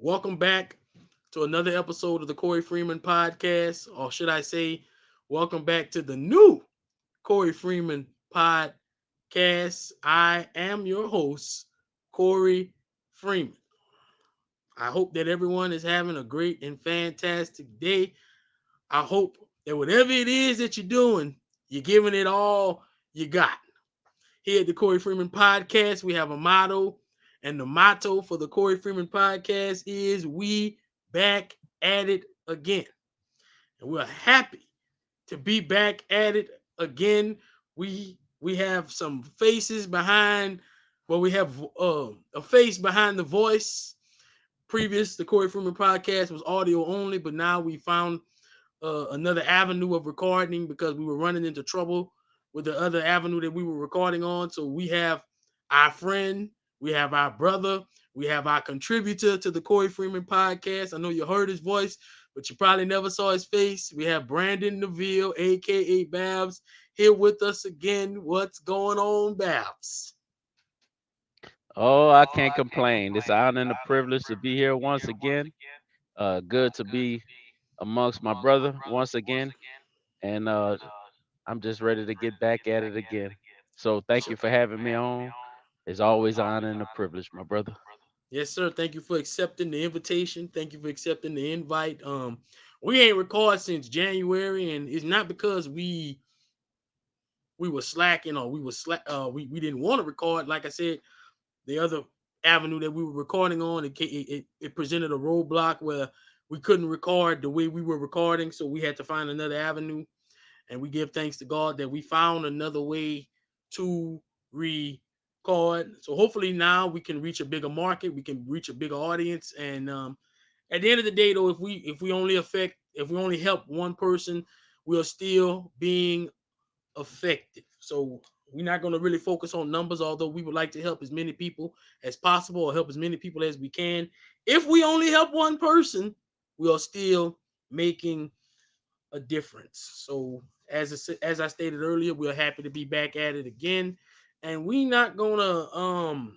Welcome back to another episode of the Corey Freeman podcast, or should I say, welcome back to the new Corey Freeman podcast. I am your host, Corey Freeman. I hope that everyone is having a great and fantastic day. I hope that whatever it is that you're doing, you're giving it all you got. Here at the Corey Freeman podcast, we have a motto, and the motto for the Corey Freeman podcast is "We back at it again." And we're happy to be back at it again. We have some faces behind, well, we have a face behind the voice. Previous, the Corey Freeman podcast was audio only, but now we found another avenue of recording because we were running into trouble with the other avenue that we were recording on. So we have our friend, we have our brother, we have our contributor to the Corey Freeman podcast. I know you heard his voice, but you probably never saw his face. We have Brandon Neville, aka Babs, here with us again. What's going on, Babs? Oh, I can't complain. It's an honor and a privilege to be here once again. Good to be amongst my brother once again, and I'm just ready to get back at it again. So thank you for having me on. It's always an honor and a privilege, my brother. Yes, sir. Thank you for accepting the invitation. Thank you for accepting the invite. We ain't recorded since January, and it's not because we were slacking or we didn't want to record. Like I said, the other avenue that we were recording on, it presented a roadblock where we couldn't record the way we were recording, so we had to find another avenue. And we give thanks to God that we found another way to record. So hopefully now we can reach a bigger market, we can reach a bigger audience, and at the end of the day, though, if we only help one person, we are still being effective. So we're not going to really focus on numbers, although we would like to help as many people as possible or help as many people as we can. If we only help one person, we are still making a difference. So as I stated earlier, we're happy to be back at it again, and we're not gonna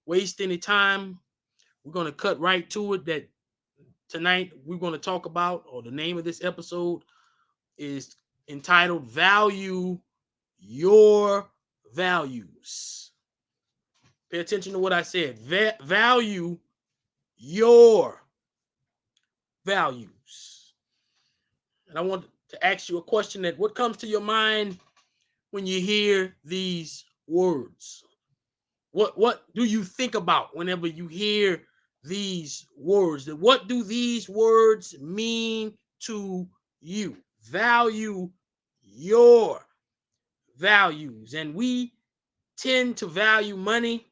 waste any time. We're gonna cut right to it. That tonight we're gonna talk about, or the name of this episode is entitled "Value Your Values." Pay attention to what I said. Value your values. And I want to ask you a question: that what comes to your mind when you hear these words? What do you think about whenever you hear these words? That what do these words mean to you? Value your values. And we tend to value money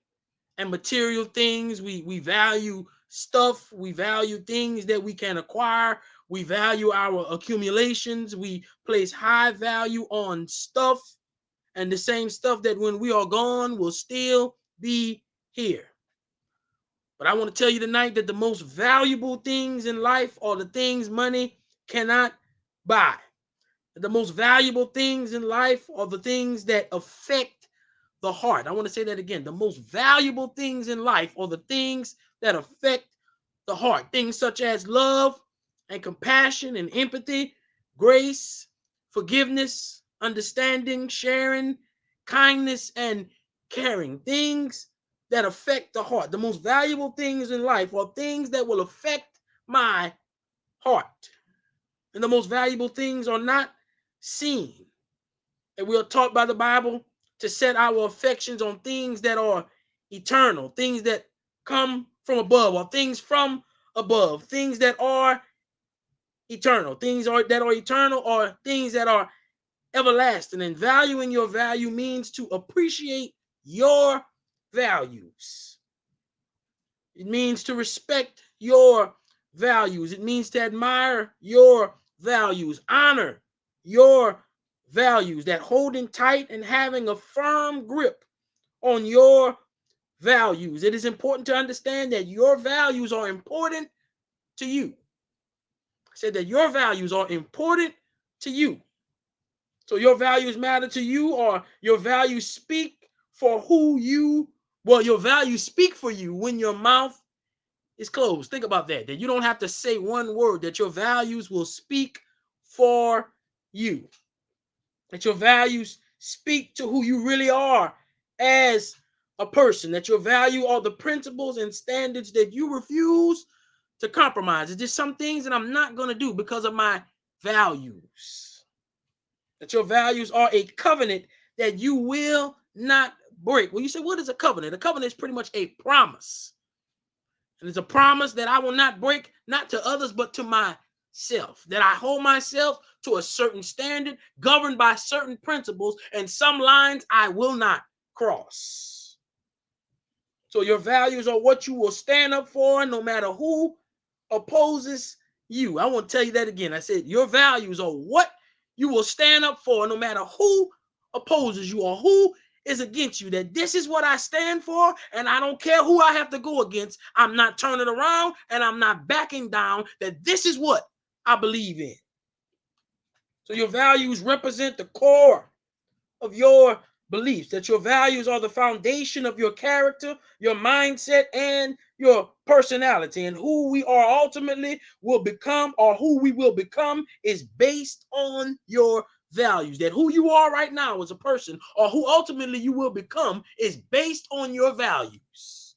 and material things. We value stuff. We value things that we can acquire. We value our accumulations. We place high value on stuff, and the same stuff that when we are gone will still be here. But I want to tell you tonight that the most valuable things in life are the things money cannot buy. The most valuable things in life are the things that affect the heart. I want to say that again. The most valuable things in life are the things that affect the heart. Things such as love and compassion and empathy, grace, forgiveness, understanding, sharing, kindness, and caring. Things that affect the heart. The most valuable things in life are things that will affect my heart. And the most valuable things are not seen. And we are taught by the Bible to set our affections on things that are eternal, things that come from above, or things from above, things that are eternal, that are eternal, or things that are everlasting. And valuing your value means to appreciate your values. It means to respect your values. It means to admire your values, honor your values, that holding tight and having a firm grip on your values. It is important to understand that your values are important to you. I said that your values are important to you. So your values matter to you, or your values speak for who you, well, your values speak for you when your mouth is closed. Think about that. That you don't have to say one word, that your values will speak for you. That your values speak to who you really are as a person. That your value are the principles and standards that you refuse to compromise. It's just some things that I'm not going to do because of my values. That your values are a covenant that you will not break. Well, you say, what is a covenant? A covenant is pretty much a promise. And it's a promise that I will not break, not to others, but to myself. That I hold myself to a certain standard, governed by certain principles, and some lines I will not cross. So your values are what you will stand up for no matter who opposes you. I want to tell you that again. I said your values are what you will stand up for no matter who opposes you or who is against you. That this is what I stand for, and I don't care who I have to go against. I'm not turning around and I'm not backing down. That this is what I believe in. So your values represent the core of your beliefs, that your values are the foundation of your character, your mindset, and your personality. And who we are ultimately will become, or who we will become, is based on your values. That who you are right now as a person, or who ultimately you will become, is based on your values.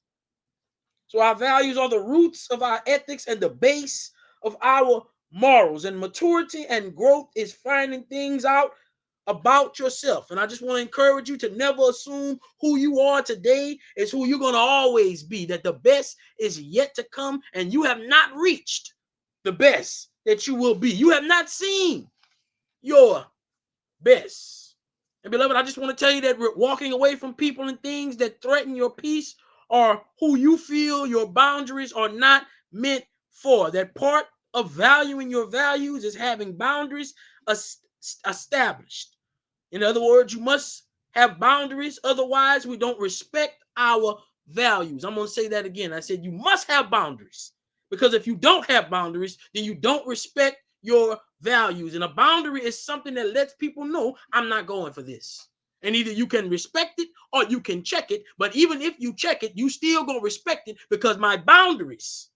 So our values are the roots of our ethics and the base of our morals. And maturity and growth is finding things out about yourself. And I just want to encourage you to never assume who you are today is who you're going to always be, that the best is yet to come, and you have not reached the best that you will be. You have not seen your best. And beloved, I just want to tell you that we're walking away from people and things that threaten your peace, or who you feel your boundaries are not meant for. That part of valuing your values is having boundaries established. In other words, you must have boundaries. Otherwise, we don't respect our values. I'm going to say that again. I said you must have boundaries, because if you don't have boundaries, then you don't respect your values. And a boundary is something that lets people know I'm not going for this. And either you can respect it or you can check it. But even if you check it, you still going to respect it, because my boundaries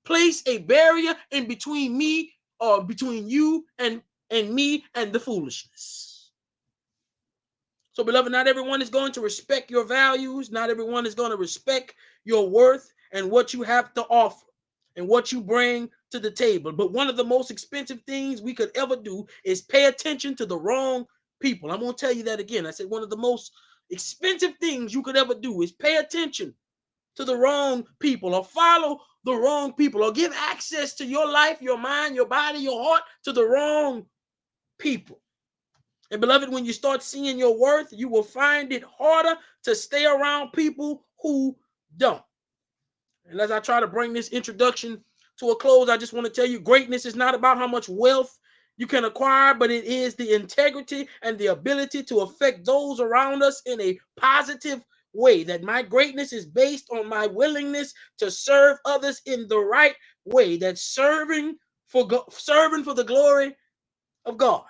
place a barrier in between me, or between you and me and the foolishness. So, beloved, not everyone is going to respect your values. Not everyone is going to respect your worth and what you have to offer and what you bring to the table. But one of the most expensive things we could ever do is pay attention to the wrong people. I'm going to tell you that again. I said one of the most expensive things you could ever do is pay attention to the wrong people, or follow the wrong people, or give access to your life, your mind, your body, your heart to the wrong people. And beloved, when you start seeing your worth, you will find it harder to stay around people who don't. And as I try to bring this introduction to a close, I just want to tell you greatness is not about how much wealth you can acquire, but it is the integrity and the ability to affect those around us in a positive way. That my greatness is based on my willingness to serve others in the right way. That serving for the glory of God.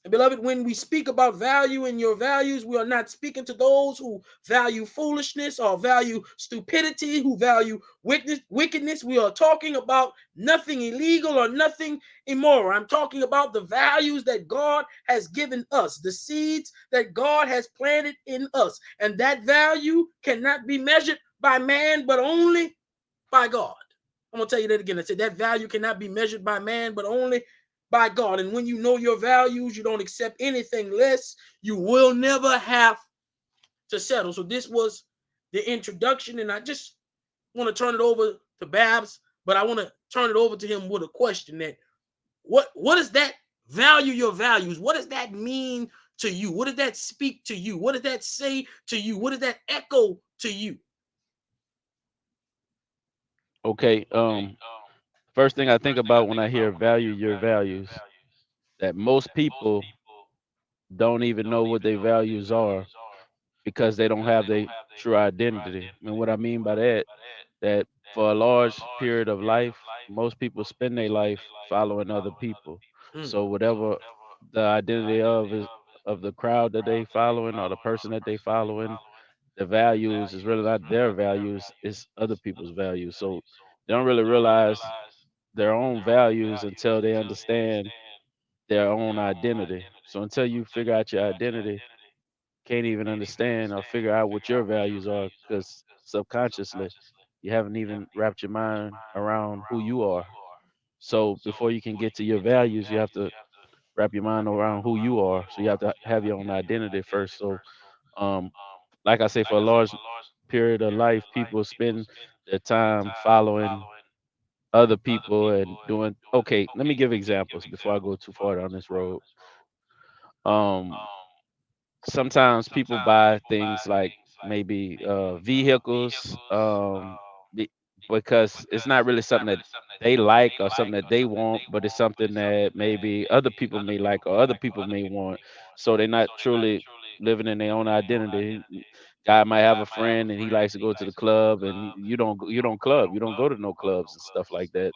And beloved, when we speak about value and your values, we are not speaking to those who value foolishness or value stupidity, who value wickedness. We are talking about nothing illegal or nothing immoral. I'm talking about the values that God has given us, the seeds that God has planted in us. And that value cannot be measured by man, but only by God. I'm going to tell you that again. I said that value cannot be measured by man, but only by God. And when you know your values, you don't accept anything less. You will never have to settle. So this was the introduction, and I just want to turn it over to Babs, but I want to turn it over to him with a question: that what does that value your values? What does that mean to you? What does that speak to you? What does that say to you? What does that echo to you? Okay. First thing I think about when I hear value your values, that most people don't even know what their values are because they don't have their true identity. And what I mean by that, that for a large period of life, most people spend their life following other people. Mm, So whatever the identity of is of the crowd that they following or the person that they following, the values is really not their values, it's other people's values. So They don't really realize their own values until they understand their own identity. So until you figure out your identity, can't even understand or figure out what your values are because subconsciously you haven't even wrapped your mind around who you are. So before you can get to your values, you have to wrap your mind around who you are. So you have to have your own identity first. So um like I say, for a large period of life, people spend their time following other people and doing okay, let me give examples before I go too far down this road. Um Sometimes people buy things like maybe vehicles because it's not really something that they like or something that they want, but it's something that maybe other people may like or other people may want. So they're not truly living in their own identity. Guy might have a friend and he likes to go to the club, and you don't club, you don't go to no clubs and stuff like that.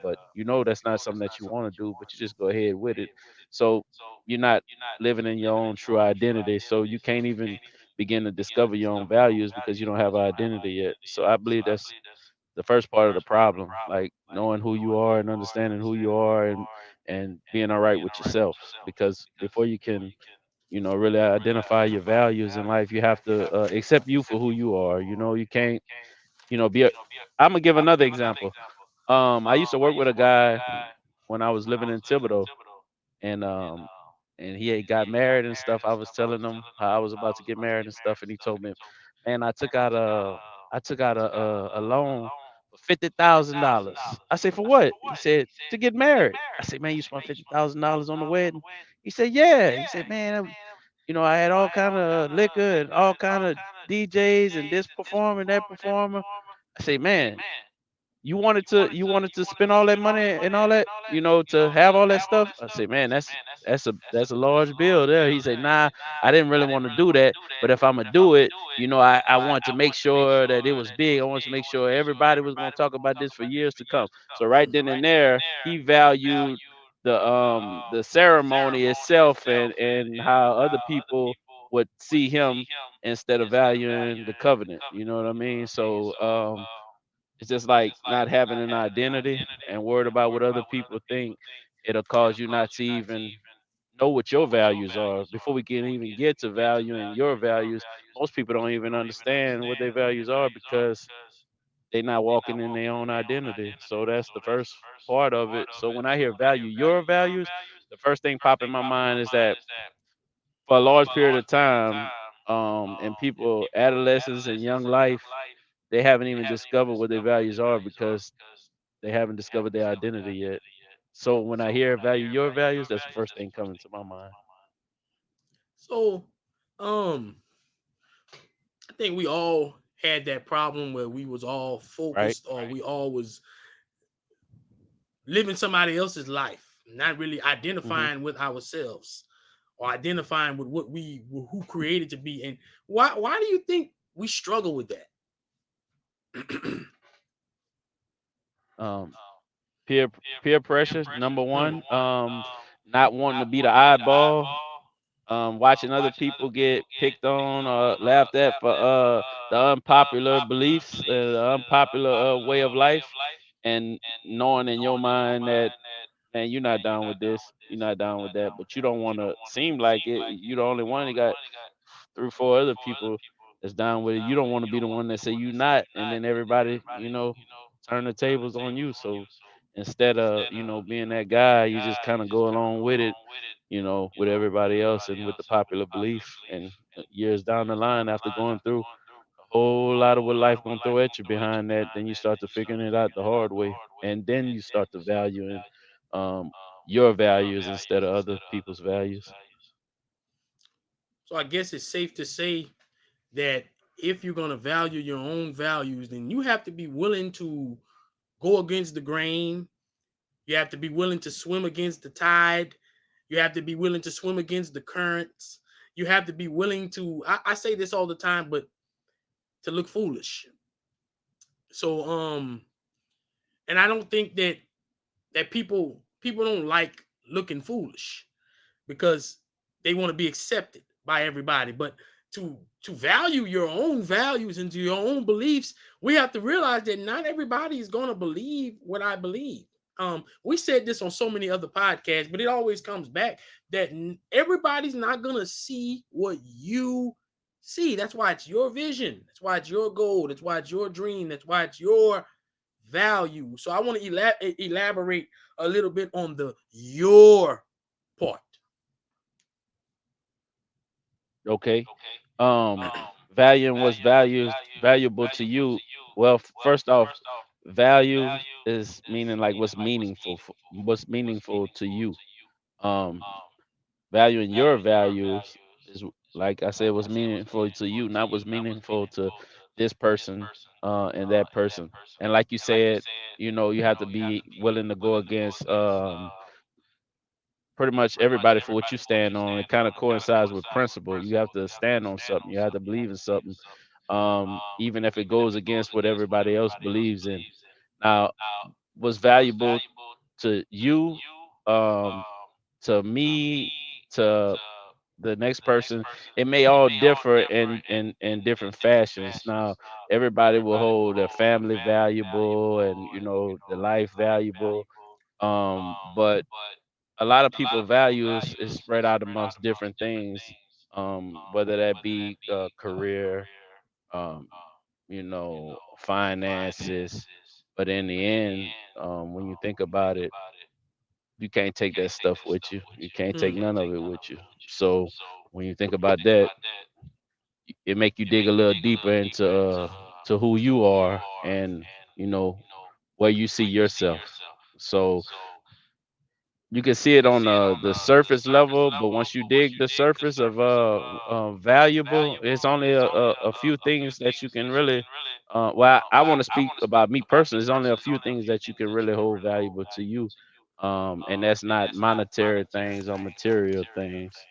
But you know that's not something that you want to do, but you just go ahead with it. So you're not living in your own true identity. So you can't even begin to discover your own values because you don't have an identity yet. So I believe that's the first part of the problem, like knowing who you are and understanding who you are and being all right with yourself. Because before you can, really identify your values in life, you have to accept you for who you are. You can't, be a I'm gonna give another example. I used to work with a guy when I was living in Thibodeau, and he had got married and stuff. I was telling him how I was about to get married and stuff, and he told me, "Man, I took out a loan for $50,000." I said, "For what?" He said, "To get married." I said, "Man, you spent $50,000 on the wedding?" He said, "Yeah." He said, "Man, I had all kind of liquor and all kind of DJs and this performer, that performer." I say, "Man, you wanted to spend all that money and all that, to have all that stuff?" I say, "Man, that's a large bill there." He said, "Nah, I didn't really want to do that, but if I'm gonna do it, I want to make sure that it was big. I want to make sure everybody was gonna talk about this for years to come." So right then and there, he valued the ceremony itself and how other people would see him instead of valuing the covenant. You know what I mean? So it's just like not having an identity and worried about what other people think. It'll cause you not to even know what your values are. Before we can even get to valuing your values, most people don't even understand what their values are because they're not walking in their own identity. So that's the first part of it. So when I hear value your values, the first thing pop in my mind is that for a large period of time, in people, adolescents and young life, they haven't even discovered what their values are because they haven't discovered their identity yet. So when I hear value your values, that's the first thing coming to my mind, So, um, I think we all had that problem where we was all right? focused, or we all was living somebody else's life, not really Hmm. identifying with ourselves or identifying with what we who created to be. And why do you think we struggle with that? Um, peer peer pressure, number Mm. one. Not wanting to be the oddball. Watching other people get picked on or laughed at for the unpopular beliefs, the unpopular way of life, and knowing in your mind that, man, you're not down with this, you're not down with that, but you don't want to seem like it. You're the only one that got 3, 4 other people that's down with it. You don't want to be the one that say you not, and then everybody, turn the tables on you. So instead of being that guy, you just kind of go along with it, with everybody else and with the popular belief. And years down the line, after going through a whole lot of what life gonna throw at you behind that, then you start to figuring it out the hard way, and then you start to valuing um, your values instead of other people's values. So I guess it's safe to say that if you're going to value your own values, then you have to be willing to go against the grain. You have to be willing to swim against the tide. You have to be willing to swim against the currents. You have to be willing to, I say this all the time, but to look foolish. So, and I don't think that people don't like looking foolish because they want to be accepted by everybody. But to value your own values and to your own beliefs, we have to realize that not everybody is going to believe what I believe. We said this on so many other podcasts, but it always comes back that everybody's not going to see what you see. That's why it's your vision. That's why it's your goal. That's why it's your dream. That's why it's your value. So I want to elaborate a little bit on the your part. Okay. Um, Valuing what's valuable to you. Well, first off, value is meaning like what's meaningful to you. Um, Valuing your values is like I said, what's meaningful to you, not what's meaningful to this person and that person. And like you said, you have to be willing to go against pretty much everybody for what you stand on. It kind of coincides with principle. You have to stand on something. You have to believe in something, even if it goes against what everybody else believes in. Now, what's valuable to you, um, to me, to the next person, it may all differ in different fashions. Now, everybody will hold their family valuable and the life valuable. But a lot of people values is spread out amongst different things, whether that be career, um, finances. But in the end, when you think about it, you can't take that stuff with you. You can't take Hmm. none of it with you. So when you think about that, it make you dig a little deeper into to who you are and you know where you see yourself. So you can see it on the surface level, but once you dig the surface of valuable, it's only a few things that you can really. Well, I want to speak about me personally. There's only a few things that you can really hold valuable to you, and that's not monetary things or material things.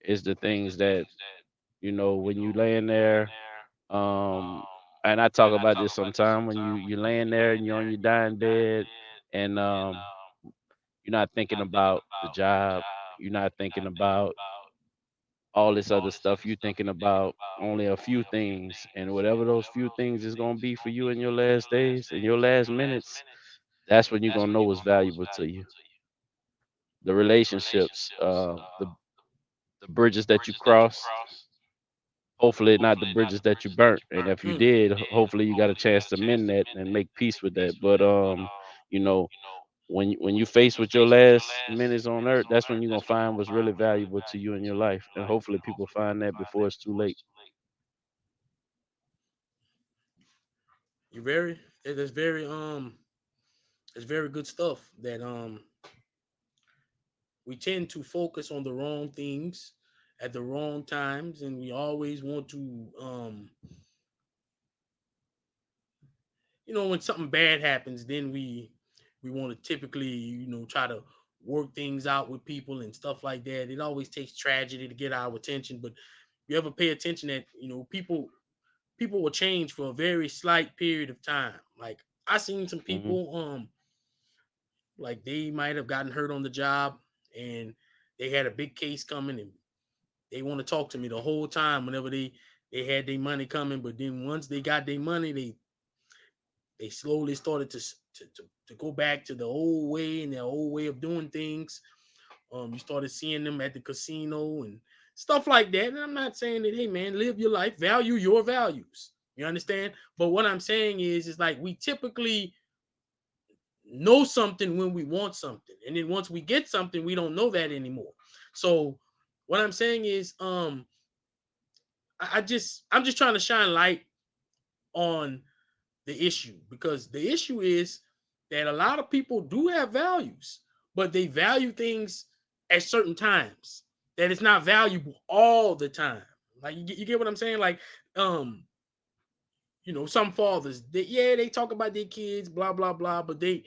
It's the things that when you laying there. Um, and I talk about this sometime when you laying there and you're on your dying bed, and you're not thinking about the job. You're not thinking about all this other stuff. You're thinking about only a few things. And whatever those few things is going to be for you in your last days, in your last minutes, that's when you're going to know what's valuable to you. The relationships, the bridges that you cross, hopefully not the bridges that you burnt. And if you Hmm. did, hopefully you got a chance to mend that and make peace with that. But, you know, when you face with your last minutes on earth, that's when you're gonna find what's really valuable to you in your life, and hopefully people find that before it's too late. You very it is very it's very good stuff that we tend to focus on the wrong things at the wrong times, and we always want to when something bad happens, then we want to typically try to work things out with people and stuff like that. It always takes tragedy to get our attention, but you ever pay attention that people will change for a very slight period of time. Like I seen some Hmm. people like they might have gotten hurt on the job, and they had a big case coming, and they want to talk to me the whole time whenever they had their money coming. But then once they got their money, they slowly started to go back to the old way and their old way of doing things. You started seeing them at the casino and stuff like that. And I'm not saying that, hey man, live your life, value your values. You understand? But what I'm saying is like we typically know something when we want something, and then once we get something, we don't know that anymore. So what I'm saying is, I'm just trying to shine light on the issue, because the issue is that a lot of people do have values, but they value things at certain times. That it's not valuable all the time. Like you get what I'm saying? Like um, some fathers, they talk about their kids, blah blah blah, but they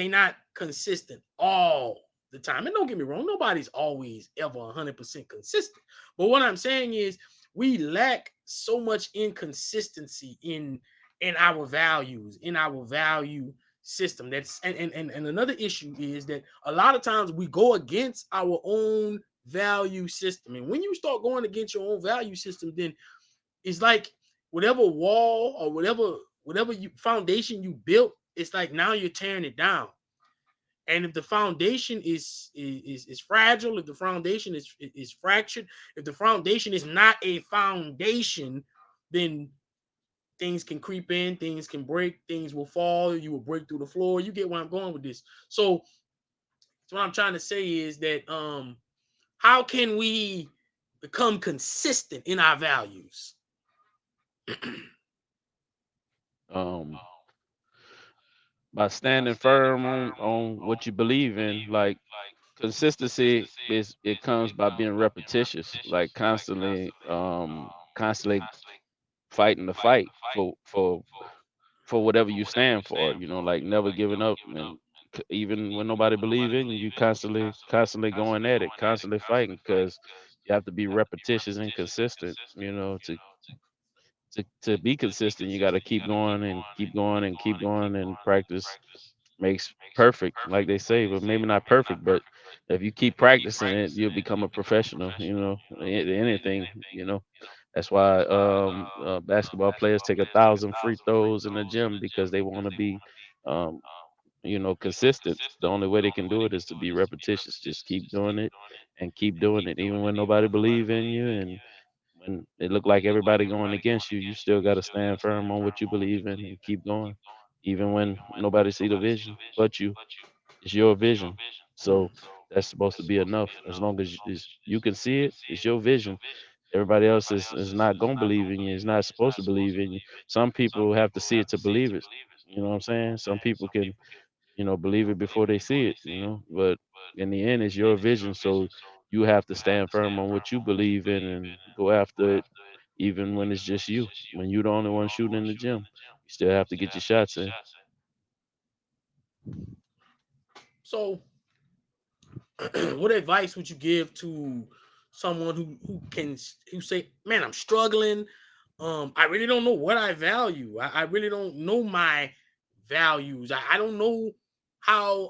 not consistent all the time. And don't get me wrong, nobody's always ever 100% consistent. But what I'm saying is we lack so much inconsistency in our values, in our value system. That's and another issue is that a lot of times we go against our own value system. And when you start going against your own value system, then it's like whatever wall or whatever you foundation you built, it's like now you're tearing it down. And if the foundation is fragile, if the foundation is fractured, if the foundation is not a foundation, then things can creep in, things can break, things will fall, you will break through the floor. You get where I'm going with this. So what I'm trying to say is that how can we become consistent in our values? Um, by standing firm on what you believe in, like consistency is it comes by being repetitious, like constantly fighting the fight for whatever you stand for, like never giving up, and even when nobody believe in you, you constantly going at it, constantly fighting, because you have to be repetitious and consistent, to be consistent. You got to keep going and keep going and keep going, and practice makes perfect, like they say, but maybe not perfect. But if you keep practicing it, you'll become a professional, anything. That's why basketball players take 1,000 free throws in the gym, because they want to be um, consistent. The only way they can do it is to be repetitious. Just keep doing it and keep doing it, even when nobody believe in you, and when it look like everybody going against you. You still got to stand firm on what you believe in and keep going, even when nobody see the vision but you. It's your vision, Mm. so that's supposed to be enough. As long as you can see it, it's your vision. Everybody else is not gonna believe in you. It's not supposed to believe in you. Some people have to see it to believe it. You know what I'm saying? Some people can, believe it before they see it, but in the end, it's your vision. So you have to stand firm on what you believe in and go after it, even when it's just you. When you're the only one shooting in the gym, you still have to get your shots in. So what advice would you give to someone who say, "Man, I'm struggling. I really don't know what I value. I really don't know my values. I don't know how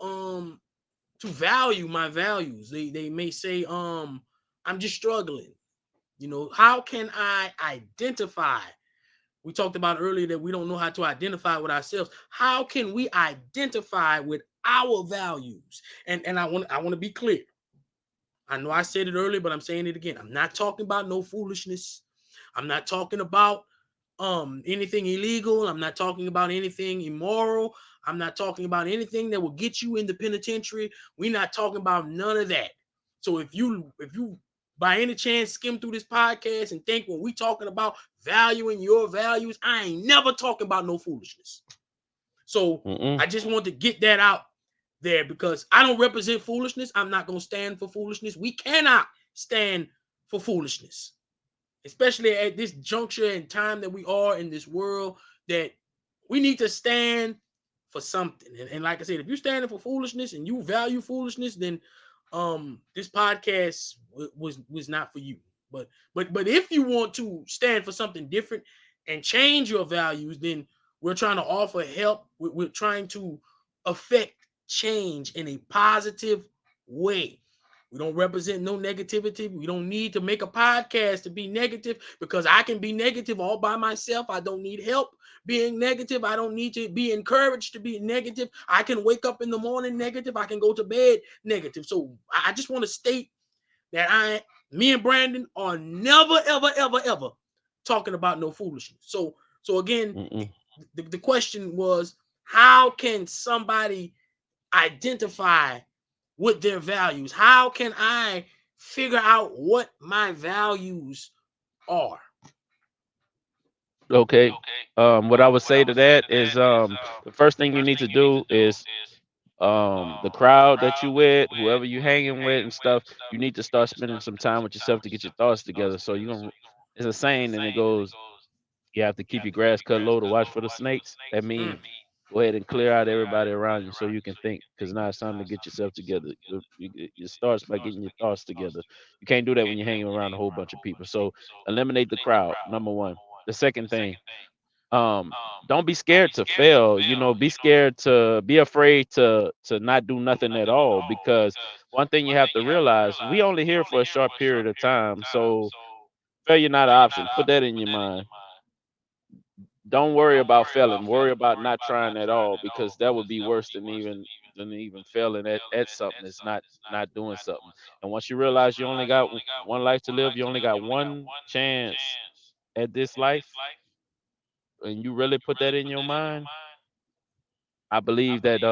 to value my values." They may say, "I'm just struggling." How can I identify? We talked about earlier that we don't know how to identify with ourselves. How can we identify with our values? And I want to be clear. I know I said it earlier, but I'm saying it again. I'm not talking about no foolishness. I'm not talking about anything illegal. I'm not talking about anything immoral. I'm not talking about anything that will get you in the penitentiary. We're not talking about none of that. So if you by any chance skim through this podcast and think when we talking about valuing your values, I ain't never talking about no foolishness. So Mm-mm. I just want to get that out there because I don't represent foolishness. I'm not going to stand for foolishness. We cannot stand for foolishness, especially at this juncture and time that we are in this world, that we need to stand for something. And like I said, if you're standing for foolishness and you value foolishness, then this podcast was not for you. But if you want to stand for something different and change your values, then we're trying to offer help. We're trying to affect change in a positive way. We don't represent no negativity. We don't need to make a podcast to be negative because I can be negative all by myself. I don't need help being negative. I don't need to be encouraged to be negative. I can wake up in the morning negative. I can go to bed negative. So I just want to state that me and Brandon are never, ever, ever, ever talking about no foolishness. So again, Mm-mm. the question was, how can somebody identify with their values? How can I figure out what my values are? Okay. What I would say to that is, the first thing you need to do is, the crowd that you with, whoever you hanging with and stuff, you need to start spending some time with yourself to get your thoughts together. So you gonna it's a saying, and it goes, you have to keep your grass cut low to watch for the snakes. That Mm. means go ahead and clear out everybody around you so you can think, because now it's time to get yourself together. It starts by getting your thoughts together. You can't do that when you're hanging around a whole bunch of people. So eliminate the crowd, number one. The second thing, um don't be scared to fail. Be scared to be afraid to not do nothing at all, because one thing you have to realize, we only here for a short period of time. So failure not an option. Put that in your mind. Don't worry about failing. Worry about not trying at all, because that would be worse than even failing at something. It's not doing something. And once you realize you only got one life to live, you only got one chance at this life, and you really put that in your mind, I believe that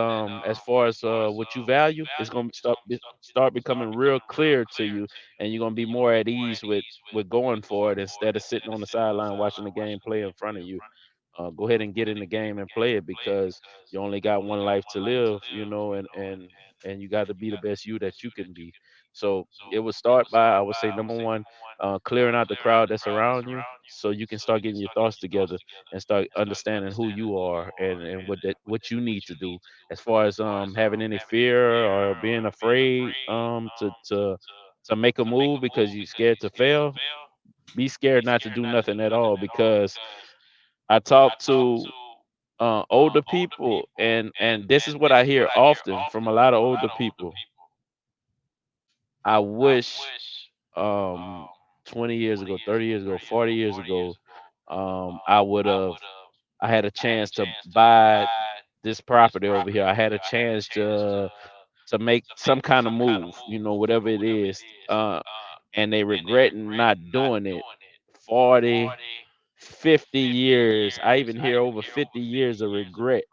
as far as what you value, it's gonna start becoming real clear to you, and you're gonna be more at ease with going for it, instead of sitting on the sideline watching the game play in front of you. Go ahead and get in the game and play it, because you only got one life to live, and you got to be the best you that you can be. So it would start by, I would say, number one, clearing out the crowd that's around you, so you can start getting your thoughts together and start understanding who you are, and what you need to do, as far as having any fear or being afraid to make a move because you're scared to fail. Be scared not to do nothing at all, because I talk to older people, and this is what I hear often from a lot of older people. I wish 20 years ago, 30 years ago, 40 years ago, I had a chance to buy this property over here. I had a chance to make some kind of move, whatever it is. And they regretting not doing it. 40, 50 years. I even hear over 50 years of regret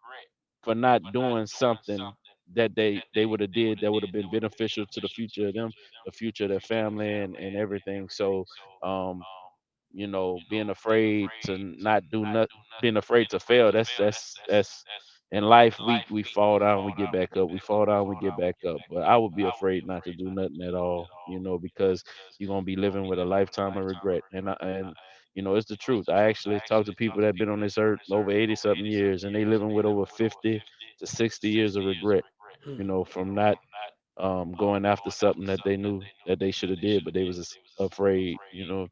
for not doing something that they would have did that would have been beneficial to the future of them, the future of their family, and everything. So um being afraid to not do nothing, being afraid to fail, that's in life. We fall down, we get back up, we fall down, we get back up. But I would be afraid not to do nothing at all, because you're gonna be living with a lifetime of regret. And it's the truth. I actually talk to people that been on this earth over 80 something years, and they living with over 50 to 60 years of regret, Hmm. from not going after something that they knew that they should have did, but they was afraid,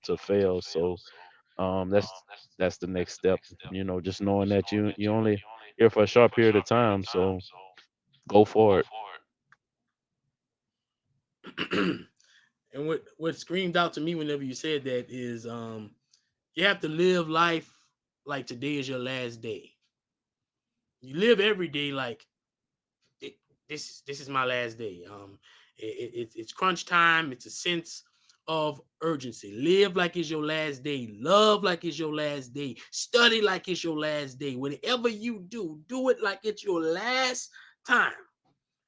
to fail. So that's the next step, just knowing that you only here for a short period of time, so go for it. And what screamed out to me whenever you said that is you have to live life like today is your last day. You live every day like it, this is my last day. It's crunch time. It's a sense of urgency. Live like it's your last day. Love like it's your last day. Study like it's your last day. Whatever you do, do it like it's your last time.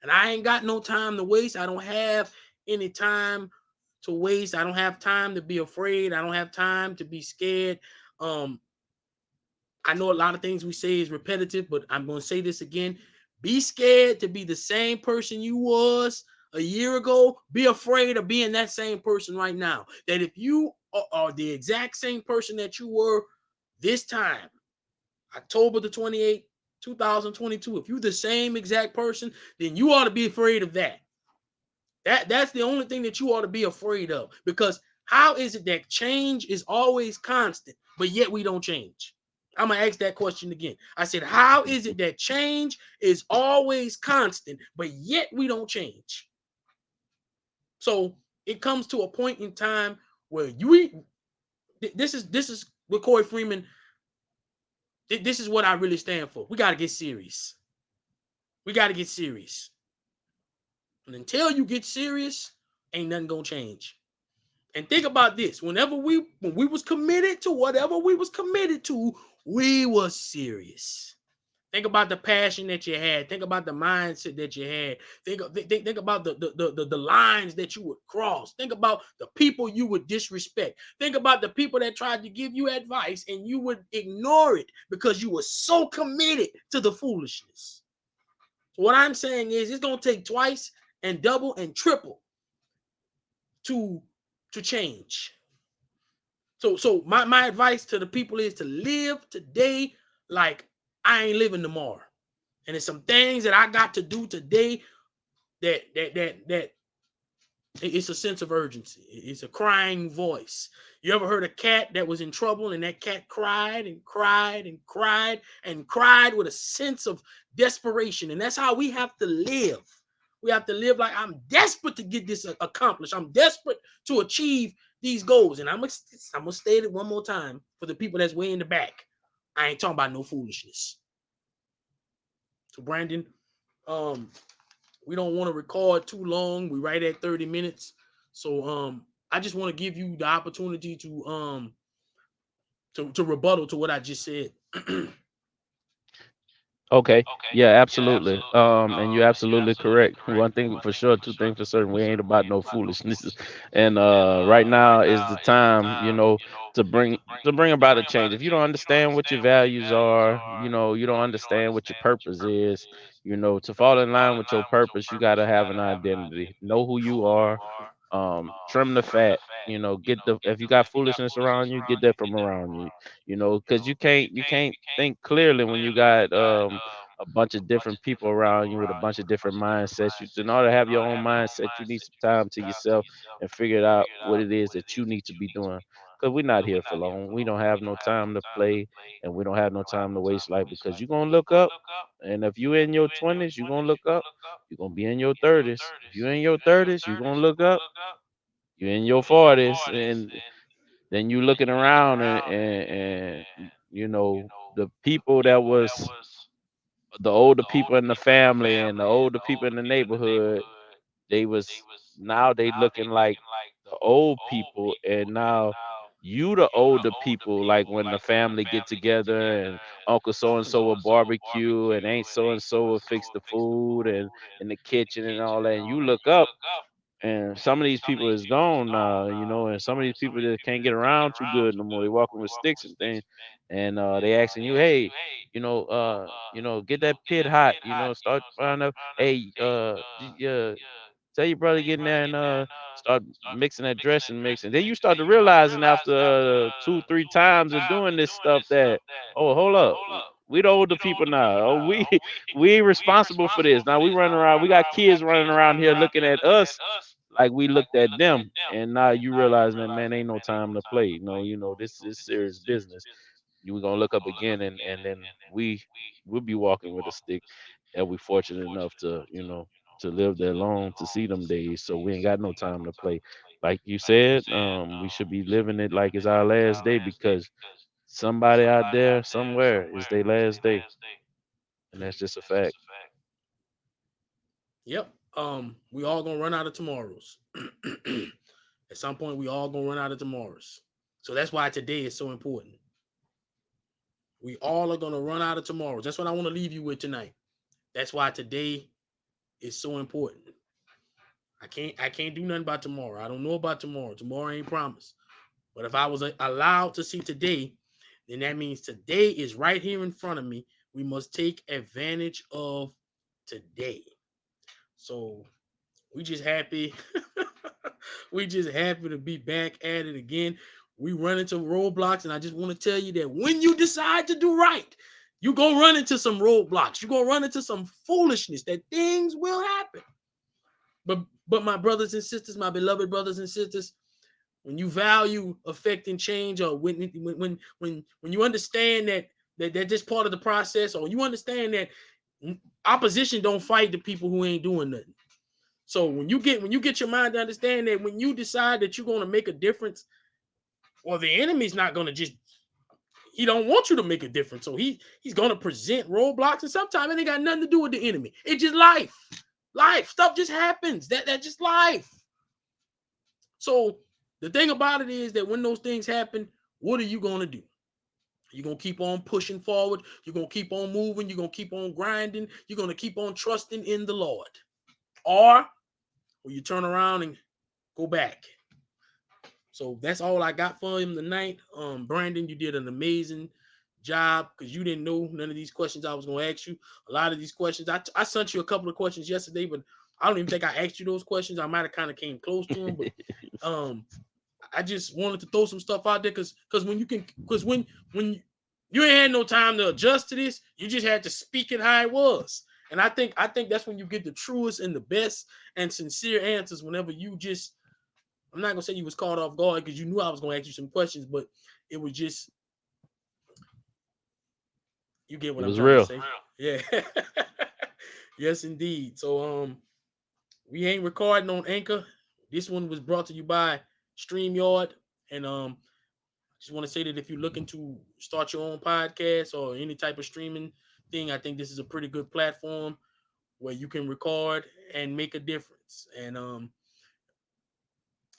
And I ain't got no time to waste. I don't have any time to waste. I don't have time to be afraid. I don't have time to be scared. Um, I know a lot of things we say is repetitive, but I'm going to say this again. Be scared to be the same person you was a year ago. Be afraid of being that same person right now. That if you are the exact same person that you were this time, October the 28th, 2022, if you're the same exact person, then you ought to be afraid of that. That's the only thing that you ought to be afraid of. Because how is it that change is always constant, but yet we don't change? I'm gonna ask that question again. I said, how is it that change is always constant, but yet we don't change? So it comes to a point in time where this is with Corey Freeman. This is what I really stand for. We got to get serious. We got to get serious. And until you get serious, ain't nothing gonna change. And think about this: when we was committed to whatever we was committed to, we was serious. Think about the passion that you had. Think about the mindset that you had. Think about the lines that you would cross. Think about the people you would disrespect. Think about the people that tried to give you advice and you would ignore it because you were so committed to the foolishness. So what I'm saying is it's gonna take twice and double and triple to to change. So my advice to the people is to live today like I ain't living tomorrow. And there's some things that I got to do today that It's a sense of urgency. It's a crying voice. You ever heard a cat that was in trouble and that cat cried and cried and cried and cried with a sense of desperation? And that's how we have to live. We have to live like I'm desperate to get this accomplished. I'm desperate to achieve these goals. And I'm gonna state it one more time for the people that's way in the back. I ain't talking about no foolishness. So Brandon, um, we don't want to record too long. We right at 30 minutes. So I just want to give you the opportunity to rebuttal to what I just said. Okay. Yeah, absolutely. And you're absolutely correct. One thing for sure, two things for certain, we ain't about no foolishness. And right now is the time, to bring about a change. If you don't understand what your values are, you don't understand what your purpose is, to fall in line with your purpose, you gotta have an identity. Know who you are. Trim the fat. Get the if you got foolishness around you, get that from around you. Because you can't think clearly when you got a bunch of different people around you with a bunch of different mindsets. In order to have your own mindset, you need some time to yourself and figure it out what it is that you need to be doing. Because we're not here for long. We don't have no time to play, and we don't have no time to waste life, because you're gonna look up. And if you're in your 20s, you're gonna look up. You're gonna be in your 30s. If you're in your 30s, you're gonna look up. You're in your 40s, and then you looking around, and the people that was the older people in the family and the older people in the neighborhood, they was now they looking like the old people. And now you the older people, like when the family get together and uncle so and so will barbecue and ain't so and so will fix the food and in the kitchen and all that, and you look up, and some of these people is gone now, and some of these people that can't get around too good no more. They walking with sticks and things, and they asking you, hey, get that pit hot, start frying up. Hey, tell your brother get in there and start mixing that dressing mix. And then you start to realizing after two, three times of doing this stuff that, oh, hold up. We the older people now. Oh, we we responsible for this. Now we running around. We got kids running around here looking at us like we looked at them. And now you realize, man, ain't no time to play. This is serious business. You gonna look up again, and then we'll be walking with a stick, and we fortunate enough to live that long to see them days. So we ain't got no time to play. Like you said, we should be living it like it's our last day, because somebody out there somewhere is their last day, and that's just a fact. Yep. We all gonna run out of tomorrows. At some point, we all gonna run out of tomorrows. So that's why today is so important. We all are gonna run out of tomorrows. That's what I want to leave you with tonight. That's why today is so important. I can't do nothing about tomorrow. I don't know about tomorrow. Tomorrow ain't promised. But if I was allowed to see today, then that means today is right here in front of me. We must take advantage of today. So we just happy. We just happy to be back at it again. We run into roadblocks, and I just want to tell you that when you decide to do right, you go run into some roadblocks. You go run into some foolishness. That things will happen. But my brothers and sisters, my beloved brothers and sisters, when you value affecting change, or when you understand that just part of the process, or you understand that opposition don't fight the people who ain't doing nothing. So when you get your mind to understand that when you decide that you're going to make a difference, well, the enemy's not going to just he don't want you to make a difference. So he's going to present roadblocks, and sometimes it ain't got nothing to do with the enemy. It's just life. Life stuff just happens. That's just life. So the thing about it is that when those things happen, what are you going to do? You're going to keep on pushing forward. You're going to keep on moving. You're going to keep on grinding. You're going to keep on trusting in the Lord. Or will you turn around and go back? So that's all I got for him tonight. Brandon, you did an amazing job, because you didn't know none of these questions I was going to ask you. A lot of these questions, I sent you a couple of questions yesterday, but I don't even think I asked you those questions. I might have kind of came close to them, but um, I just wanted to throw some stuff out there, because when you ain't had no time to adjust to this, you just had to speak it how it was. And I think that's when you get the truest and the best and sincere answers. Whenever you just, I'm not gonna say you was caught off guard because you knew I was gonna ask you some questions, but it was just, you get It what I'm was trying to real. say. Yeah. Yes, indeed. So we ain't recording on Anchor. This one was brought to you by StreamYard. And just want to say that if you're looking to start your own podcast or any type of streaming thing, I think this is a pretty good platform where you can record and make a difference. And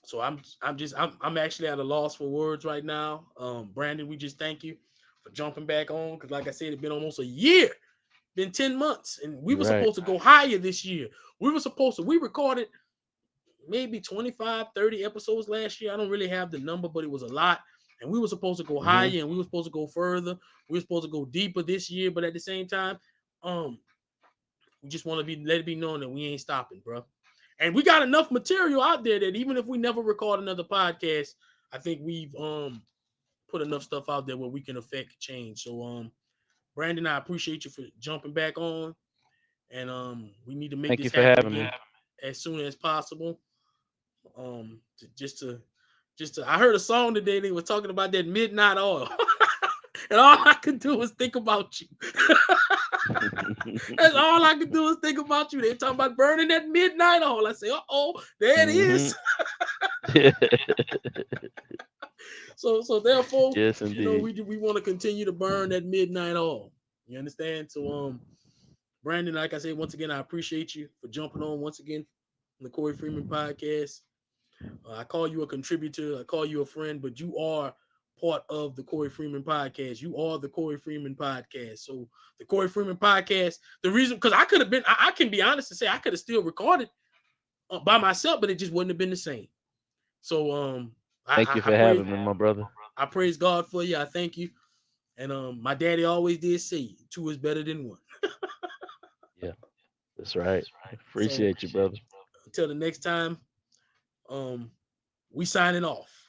so I'm actually at a loss for words right now. Brandon, we just thank you for jumping back on because, like I said, it's been almost a year, been 10 months, and we You're were right. supposed to go higher this year. We recorded maybe 25, 30 episodes last year. I don't really have the number, but it was a lot. And we were supposed to go higher Hmm. and we were supposed to go further. We were supposed to go deeper this year, but at the same time, um, we just want to be let it be known that we ain't stopping, bro. And we got enough material out there that even if we never record another podcast, I think we've put enough stuff out there where we can affect change. So Brandon, I appreciate you for jumping back on. And we need to make Thank this you for happen having again me. as soon as possible. Just to I heard a song today, they were talking about that midnight oil. And all I could do was think about you. That's all I could do was think about you. They talking about burning that midnight oil. I say, oh, there it Hmm. is. So therefore, Yes, indeed. we want to continue to burn that midnight oil. You understand? So Brandon, like I said, once again, I appreciate you for jumping on once again on the Corey Freeman podcast. I call you a contributor, I call you a friend, but you are part of the Corey Freeman podcast. You are the Corey Freeman podcast. So the Corey Freeman podcast, the reason, because I could have been, I can be honest and say I could have still recorded by myself, but it just wouldn't have been the same. So Thank you I for praise having me, my brother. I praise God for you. I thank you. And my daddy always did say two is better than one. Yeah, that's right. So Appreciate you, brother. until the next time, um, we signing off.